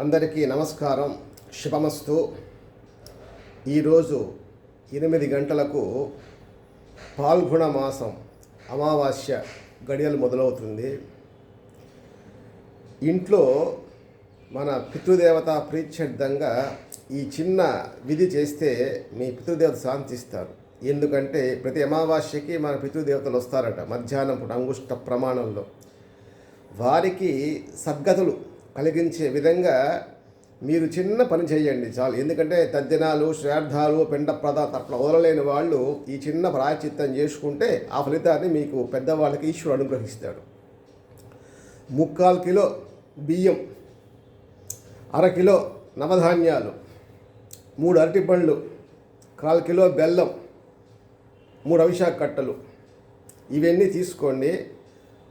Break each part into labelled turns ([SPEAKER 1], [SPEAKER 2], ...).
[SPEAKER 1] అందరికీ నమస్కారం. శుభమస్తు. ఈరోజు 8 గంటలకు పాల్గొన మాసం అమావాస్య గడియలు మొదలవుతుంది. ఇంట్లో మన పితృదేవత ప్రీత్యర్థంగా ఈ చిన్న విధి చేస్తే మీ పితృదేవత శాంతిస్తారు. ఎందుకంటే ప్రతి అమావాస్యకి మన పితృదేవతలు వస్తారట మధ్యాహ్నం పూట అంగుష్ట ప్రమాణంలో. వారికి సద్గతులు కలిగించే విధంగా మీరు చిన్న పని చేయండి చాలు. ఎందుకంటే తద్దినాలు, శ్రాద్ధాలు, పిండ ప్రదాత అట్లా వదలలేని వాళ్ళు ఈ చిన్న ప్రాయచిత్తం చేసుకుంటే ఆ ఫలితాన్ని మీకు పెద్దవాళ్ళకి ఈశ్వరుడు అనుగ్రహిస్తాడు. 3/4 కిలో బియ్యం, 1/2 కిలో నవధాన్యాలు, 3 అరటిపండ్లు, 1/4 కిలో బెల్లం, 3 అవిశాఖ కట్టలు ఇవన్నీ తీసుకోండి.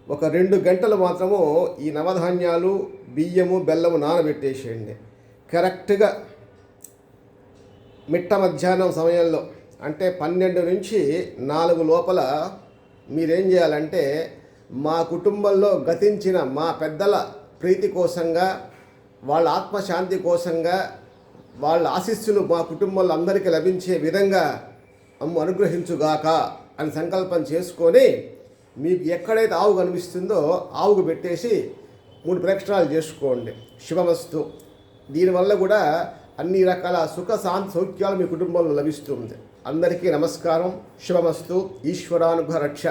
[SPEAKER 1] ఒక 2 గంటలు మాత్రము ఈ నవధాన్యాలు, బియ్యము, బెల్లము నానబెట్టేసేయండి. కరెక్ట్గా మిట్ట మధ్యాహ్నం సమయంలో అంటే 12 నుంచి 4 లోపల మీరేం చేయాలంటే మా కుటుంబంలో గతించిన మా పెద్దల ప్రీతి కోసంగా, వాళ్ళ ఆత్మశాంతి కోసంగా, వాళ్ళ ఆశీస్సులు మా కుటుంబంలో అందరికీ లభించే విధంగా అనుగ్రహించుగాక అని సంకల్పం చేసుకొని మీకు ఎక్కడైతే ఆవు కనిపిస్తుందో ఆవుకు పెట్టేసి 3 ప్రదక్షిణాలు చేసుకోండి. శుభమస్తు. దీనివల్ల కూడా అన్ని రకాల సుఖ శాంతి సౌఖ్యాలు మీ కుటుంబంలో లభిస్తుంది. అందరికీ నమస్కారం. శుభమస్తు. ఈశ్వరానుగ్రహ రక్ష.